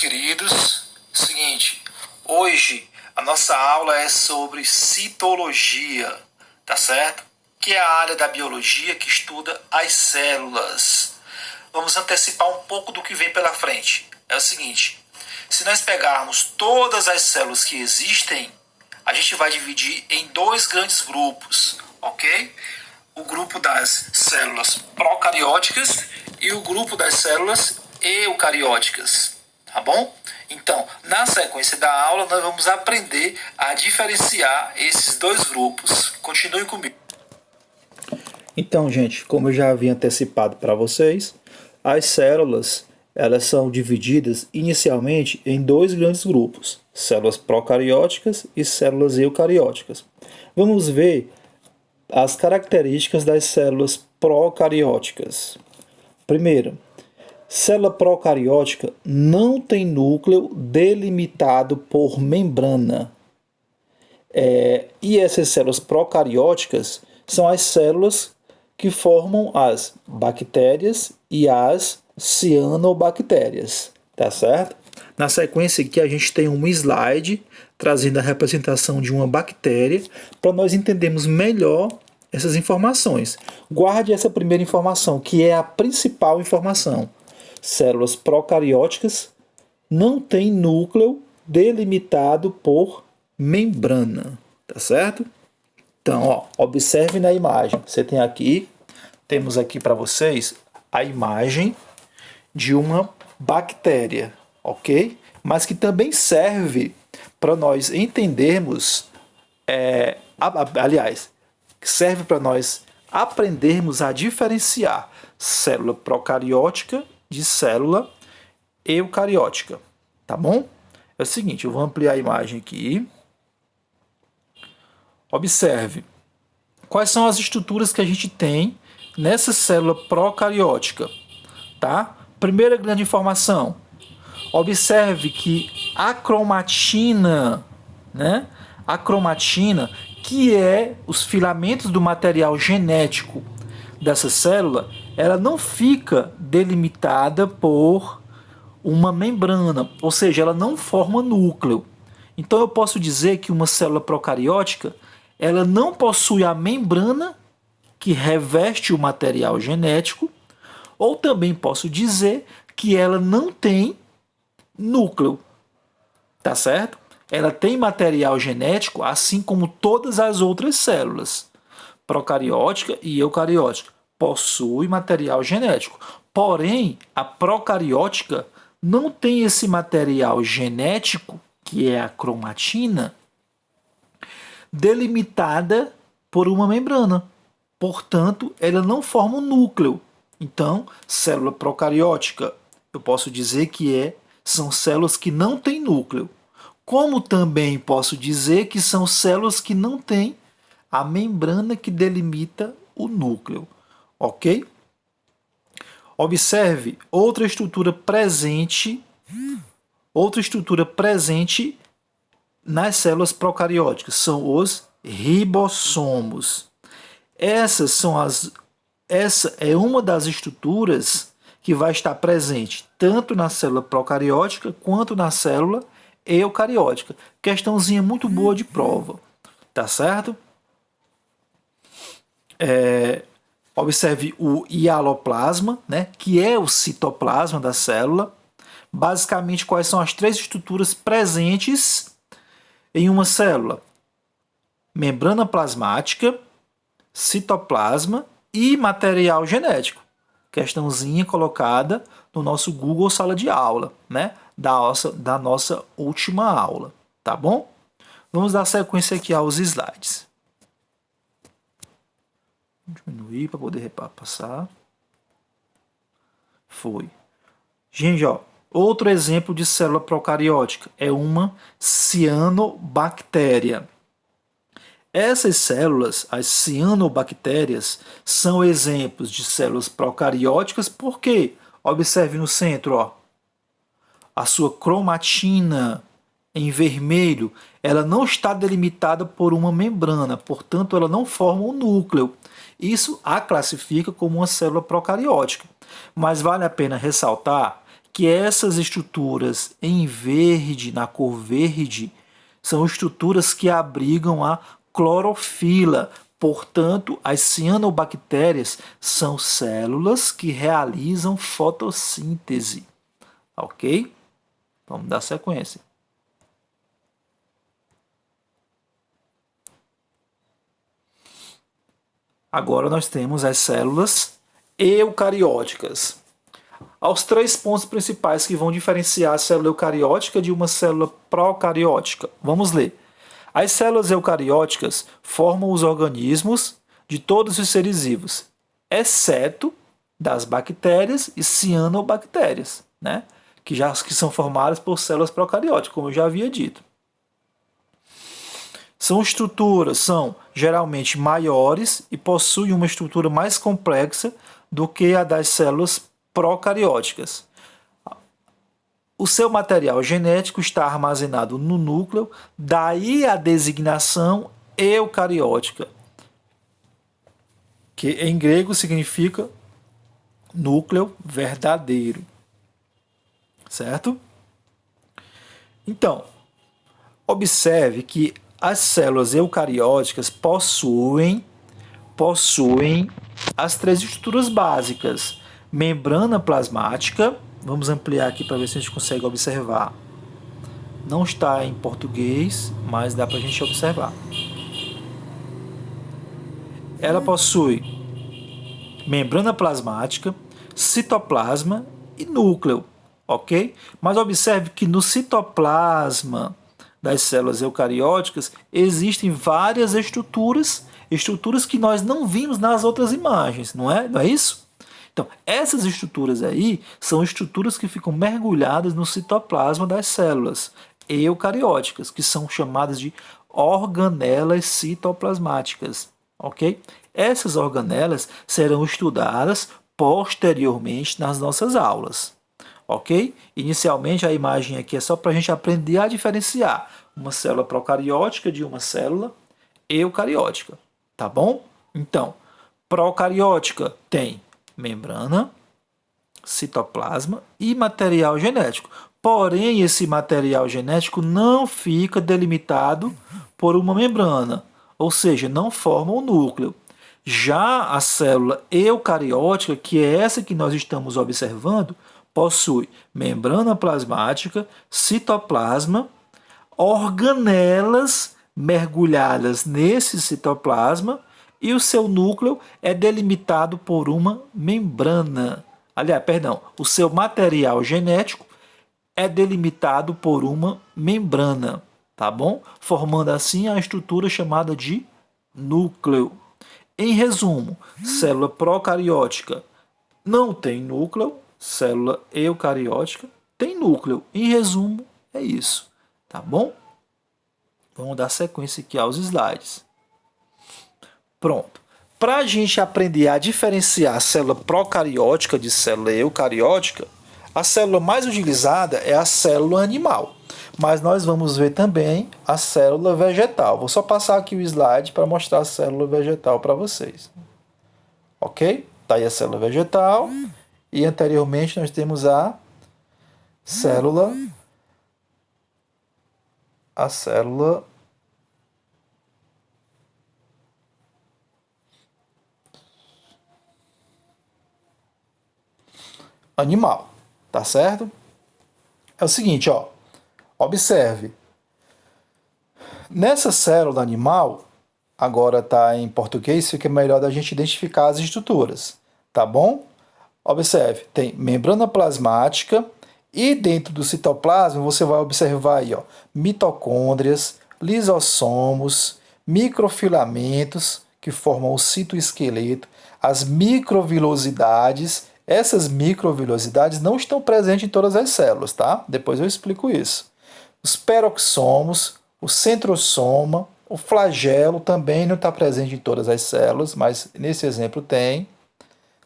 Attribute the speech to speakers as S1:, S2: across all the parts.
S1: queridos, seguinte, hoje a nossa aula é sobre citologia, tá certo? Que é a área da biologia que estuda as células. Vamos antecipar um pouco do que vem pela frente. É o seguinte, se nós pegarmos todas as células que existem, a gente vai dividir em dois grandes grupos, ok? O grupo das células procarióticas e o grupo das células eucarióticas, tá bom? Então, na sequência da aula, nós vamos aprender a diferenciar esses dois grupos. Continue comigo.
S2: Então, gente, como eu já havia antecipado para vocês, as células elas são divididas inicialmente em dois grandes grupos, células procarióticas e células eucarióticas. Vamos ver as características das células procarióticas. Primeiro, célula procariótica não tem núcleo delimitado por membrana. E essas células procarióticas são as células que formam as bactérias e as cianobactérias, tá certo? Na sequência aqui a gente tem um slide trazendo a representação de uma bactéria para nós entendermos melhor essas informações. Guarde essa primeira informação, que é a principal informação. Células procarióticas não têm núcleo delimitado por membrana, tá certo? Então, observe na imagem. Temos aqui para vocês a imagem de uma bactéria, ok? Mas que também serve para nós entendermos, serve para nós aprendermos a diferenciar célula procariótica de célula eucariótica, tá bom? É o seguinte, eu vou ampliar a imagem aqui. Observe quais são as estruturas que a gente tem nessa célula procariótica, tá? Primeira grande informação, observe que a cromatina, né? A cromatina, que é os filamentos do material genético dessa célula, ela não fica delimitada por uma membrana, ou seja, ela não forma núcleo. Então eu posso dizer que uma célula procariótica, ela não possui a membrana que reveste o material genético, ou também posso dizer que ela não tem núcleo, tá certo? Ela tem material genético, assim como todas as outras células, procariótica e eucariótica, possui material genético. Porém, a procariótica não tem esse material genético, que é a cromatina, delimitada por uma membrana. Portanto, ela não forma um núcleo. Então, célula procariótica, eu posso dizer que são células que não têm núcleo. Como também posso dizer que são células que não têm a membrana que delimita o núcleo. Ok? Observe outra estrutura presente nas células procarióticas, são os ribossomos. Essa é uma das estruturas que vai estar presente tanto na célula procariótica quanto na célula eucariótica. Questãozinha muito boa de prova, tá certo? Observe o hialoplasma, né, que é o citoplasma da célula. Basicamente, quais são as três estruturas presentes em uma célula? Membrana plasmática, citoplasma e material genético. Questãozinha colocada no nosso Google Sala de Aula, né? Da nossa última aula, tá bom? Vamos dar sequência aqui aos slides. Vou diminuir para poder passar. Foi. Gente, outro exemplo de célula procariótica é uma cianobactéria. Essas células, as cianobactérias, são exemplos de células procarióticas porque, observe no centro, a sua cromatina em vermelho, ela não está delimitada por uma membrana, portanto ela não forma um núcleo. Isso a classifica como uma célula procariótica. Mas vale a pena ressaltar que essas estruturas em verde, na cor verde, são estruturas que abrigam a clorofila. Portanto, as cianobactérias são células que realizam fotossíntese. Ok? Vamos dar sequência. Agora nós temos as células eucarióticas. Aos 3 pontos principais que vão diferenciar a célula eucariótica de uma célula procariótica. Vamos ler. As células eucarióticas formam os organismos de todos os seres vivos, exceto das bactérias e cianobactérias, né? que são formadas por células procarióticas, como eu já havia dito. São geralmente maiores e possuem uma estrutura mais complexa do que a das células procarióticas. O seu material genético está armazenado no núcleo, daí a designação eucariótica, que em grego significa núcleo verdadeiro. Certo? Então, observe que as células eucarióticas possuem as 3 estruturas básicas: membrana plasmática. Vamos ampliar aqui para ver se a gente consegue observar. Não está em português, mas dá para a gente observar. Ela possui membrana plasmática, citoplasma e núcleo, ok? Mas observe que no citoplasma das células eucarióticas existem várias estruturas que nós não vimos nas outras imagens, não é? Não é isso? Então, essas estruturas aí são estruturas que ficam mergulhadas no citoplasma das células eucarióticas, que são chamadas de organelas citoplasmáticas, ok? Essas organelas serão estudadas posteriormente nas nossas aulas, ok? Inicialmente a imagem aqui é só para a gente aprender a diferenciar uma célula procariótica de uma célula eucariótica, tá bom? Então, procariótica tem membrana, citoplasma e material genético. Porém, esse material genético não fica delimitado por uma membrana, ou seja, não forma um núcleo. Já a célula eucariótica, que é essa que nós estamos observando, possui membrana plasmática, citoplasma, organelas mergulhadas nesse citoplasma e o seu núcleo é delimitado por uma membrana. Aliás, perdão, o seu material genético é delimitado por uma membrana, tá bom? Formando assim a estrutura chamada de núcleo. Em resumo, célula procariótica não tem núcleo, célula eucariótica tem núcleo. Em resumo, é isso, tá bom? Vamos dar sequência aqui aos slides. Pronto. Para a gente aprender a diferenciar a célula procariótica de célula eucariótica, a célula mais utilizada é a célula animal. Mas nós vamos ver também a célula vegetal. Vou só passar aqui o slide para mostrar a célula vegetal para vocês. Ok? Está aí a célula vegetal. E anteriormente nós temos a célula animal, tá certo? É o seguinte, ó, observe. Nessa célula animal, agora está em português, fica melhor da gente identificar as estruturas, tá bom? Observe, tem membrana plasmática e dentro do citoplasma você vai observar aí, ó, mitocôndrias, lisossomos, microfilamentos que formam o citoesqueleto, as microvilosidades. Essas microvilosidades não estão presentes em todas as células, tá? Depois eu explico isso. Os peroxomos, o centrosoma, o flagelo também não está presente em todas as células, mas nesse exemplo tem.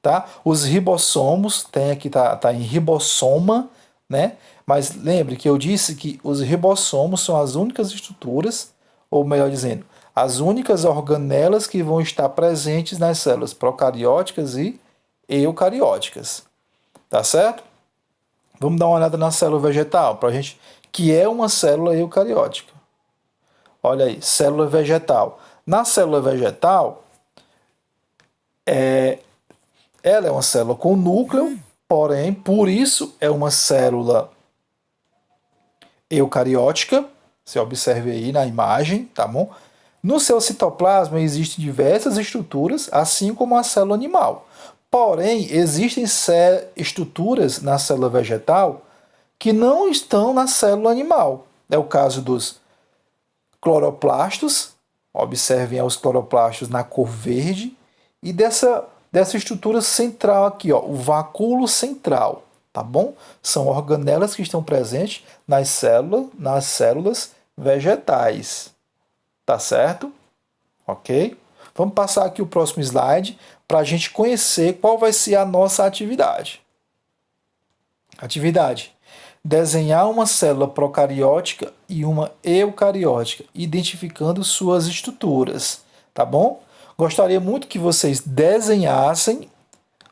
S2: Tá? Os ribossomos, tem aqui, tá em ribossoma, né? Mas lembre que eu disse que os ribossomos são as únicas estruturas, ou melhor dizendo, as únicas organelas que vão estar presentes nas células procarióticas e eucarióticas. Tá certo? Vamos dar uma olhada na célula vegetal, pra gente, que é uma célula eucariótica. Olha aí, célula vegetal. Na célula vegetal, ela é uma célula com núcleo, porém, por isso é uma célula eucariótica. Você observe aí na imagem, tá bom? No seu citoplasma existem diversas estruturas, assim como a célula animal. Porém, existem estruturas na célula vegetal que não estão na célula animal. É o caso dos cloroplastos. Observem os cloroplastos na cor verde. E dessa estrutura central aqui, ó, o vacúolo central, tá bom? São organelas que estão presentes nas células vegetais. Tá certo? Ok? Vamos passar aqui o próximo slide para a gente conhecer qual vai ser a nossa atividade. Atividade: desenhar uma célula procariótica e uma eucariótica, identificando suas estruturas. Tá bom? Gostaria muito que vocês desenhassem,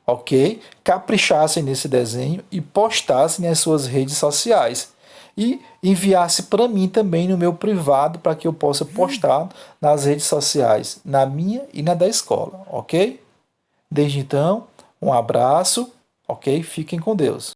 S2: ok? Caprichassem nesse desenho e postassem nas suas redes sociais. E enviasse para mim também no meu privado para que eu possa postar nas redes sociais, na minha e na da escola, ok? Desde então, um abraço, ok? Fiquem com Deus.